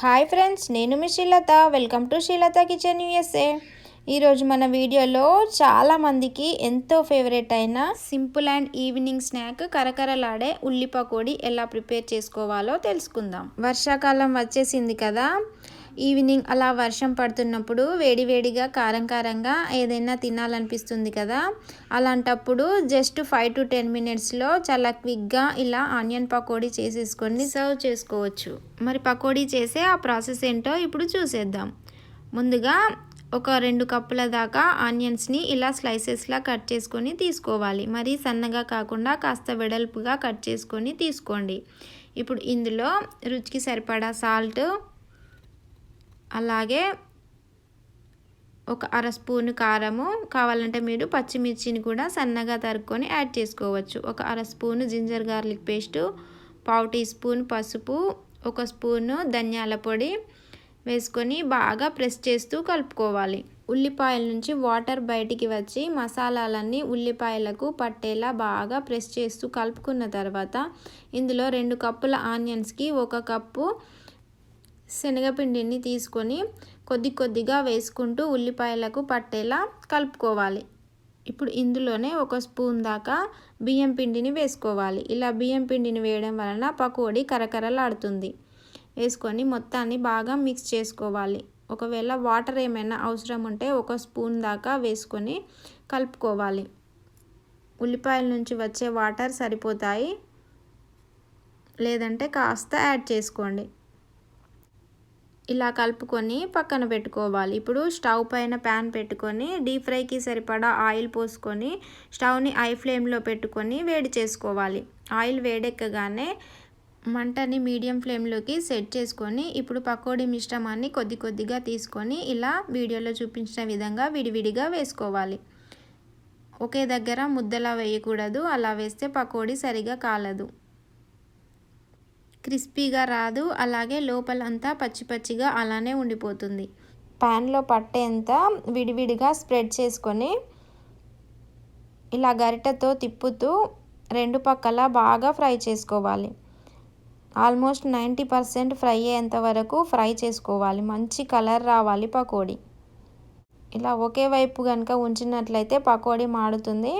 Hi friends, నేను మీ Srilatha. Welcome to Srilatha kitchen USA. ఈరోజు మన వీడియోలో చాలామందికి ఎంతో ఫేవరెట్ అయిన సింపుల్ అండ్ ఈవినింగ్ స్నాక్ కరకరలాడే ఉల్లి పకోడీ ఎలా ప్రిపేర్ చేసుకోవాలో తెలుసుకుందాం. వర్షాకాలం వచ్చేసింది కదా, ఈవినింగ్ అలా వర్షం పడుతున్నప్పుడు వేడివేడిగా కారంగా ఏదైనా తినాలనిపిస్తుంది కదా. అలాంటప్పుడు జస్ట్ 5 to 10 మినిట్స్లో చాలా క్విక్గా ఇలా ఆనియన్ పకోడీ చేసేసుకొని సర్వ్ చేసుకోవచ్చు. మరి పకోడీ చేసే ఆ ప్రాసెస్ ఏంటో ఇప్పుడు చూసేద్దాం. ముందుగా ఒక 2 కప్పుల దాకా ఆనియన్స్ని ఇలా స్లైసెస్లా కట్ చేసుకొని తీసుకోవాలి. మరి సన్నగా కాకుండా కాస్త వెడల్పుగా కట్ చేసుకొని తీసుకోండి. ఇప్పుడు ఇందులో రుచికి సరిపడా సాల్ట్, అలాగే ఒక అర స్పూను కారము, కావాలంటే మీరు పచ్చిమిర్చిని కూడా సన్నగా తరుక్కొని యాడ్ చేసుకోవచ్చు. ఒక అర spoon ginger garlic paste, 1/2 teaspoon పసుపు, 1 స్పూను ధనియాల పొడి వేసుకొని బాగా ప్రెస్ చేస్తూ కలుపుకోవాలి. ఉల్లిపాయల నుంచి వాటర్ బయటికి వచ్చి మసాలాలన్నీ ఉల్లిపాయలకు పట్టేలా బాగా ప్రెస్ చేస్తూ కలుపుకున్న తర్వాత ఇందులో 2 కప్పుల ఆనియన్స్కి 1 కప్పు శనగపిండిని తీసుకొని కొద్దిగా వేసుకుంటూ ఉల్లిపాయలకు పట్టేలా కలుపుకోవాలి. ఇప్పుడు ఇందులోనే 1 స్పూన్ దాకా బియ్యం పిండిని వేసుకోవాలి. ఇలా బియ్యం పిండిని వేయడం వలన పకోడీ కరకరలాడుతుంది. వేసుకొని మొత్తాన్ని బాగా మిక్స్ చేసుకోవాలి. ఒకవేళ వాటర్ ఏమైనా అవసరం ఉంటే 1 స్పూన్ దాకా వేసుకొని కలుపుకోవాలి. ఉల్లిపాయల నుంచి వచ్చే వాటర్ సరిపోతాయి, లేదంటే కాస్త యాడ్ చేసుకోండి. ఇలా కలుపుకొని పక్కన పెట్టుకోవాలి. ఇప్పుడు స్టవ్ పైన ప్యాన్ పెట్టుకొని డీప్ ఫ్రైకి సరిపడా ఆయిల్ పోసుకొని స్టవ్ని హై ఫ్లేమ్లో పెట్టుకొని వేడి చేసుకోవాలి. ఆయిల్ వేడెక్కగానే మంటని మీడియం ఫ్లేమ్లోకి సెట్ చేసుకొని ఇప్పుడు పకోడీ మిశ్రమాన్ని కొద్దిగా తీసుకొని ఇలా వీడియోలో చూపించిన విధంగా విడివిడిగా వేసుకోవాలి. ఒకే దగ్గర ముద్దలా వేయకూడదు, అలా వేస్తే పకోడీ సరిగా కాలదు, క్రిస్పీగా రాదు, అలాగే లోపలంతా పచ్చిగా అలానే ఉండిపోతుంది. ప్యాన్లో పట్టేంత విడివిడిగా స్ప్రెడ్ చేసుకొని ఇలా గరిటెతో తిప్పుతూ 2 పక్కల బాగా ఫ్రై చేసుకోవాలి. ఆల్మోస్ట్ 90% ఫ్రై అయ్యేంత వరకు ఫ్రై చేసుకోవాలి. మంచి కలర్ రావాలి పకోడీ. ఇలా ఒకే వైపు కనుక ఉంచినట్లయితే పకోడీ మాడుతుంది.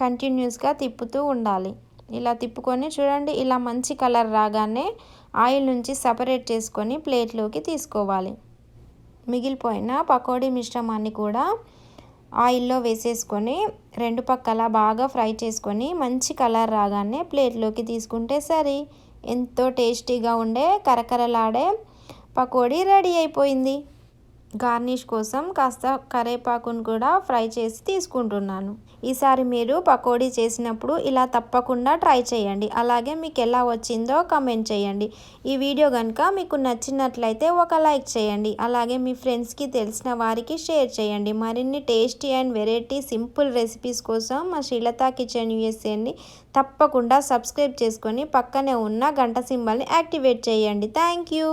కంటిన్యూస్గా తిప్పుతూ ఉండాలి. ఇలా తిప్పుకొని చూడండి, ఇలా మంచి కలర్ రాగానే ఆయిల్ నుంచి సపరేట్ చేసుకొని ప్లేట్లోకి తీసుకోవాలి. మిగిలిపోయిన పకోడీ మిశ్రమాన్ని కూడా ఆయిల్లో వేసేసుకొని 2 పక్కల బాగా ఫ్రై చేసుకొని మంచి కలర్ రాగానే ప్లేట్లోకి తీసుకుంటే సరి. ఎంతో టేస్టీగా ఉండే కరకరలాడే పకోడీ రెడీ అయిపోయింది. గార్నిష్ కోసం కాస్త కరివేపాకును కూడా ఫ్రై చేసి తీసుకుంటున్నాను. ఈసారి మీరు పకోడీ చేసినప్పుడు ఇలా తప్పకుండా ట్రై చేయండి. అలాగే మీకు ఎలా వచ్చిందో కమెంట్ చేయండి. ఈ వీడియో కనుక మీకు నచ్చినట్లయితే ఒక లైక్ చేయండి. అలాగే మీ ఫ్రెండ్స్కి తెలిసిన వారికి షేర్ చేయండి. మరిన్ని tasty and variety simple recipes కోసం మా శ్రీలత కిచెన్ యూఎస్ఏని తప్పకుండా సబ్స్క్రైబ్ చేసుకొని పక్కనే ఉన్న గంట సింబల్ని యాక్టివేట్ చేయండి. Thank you.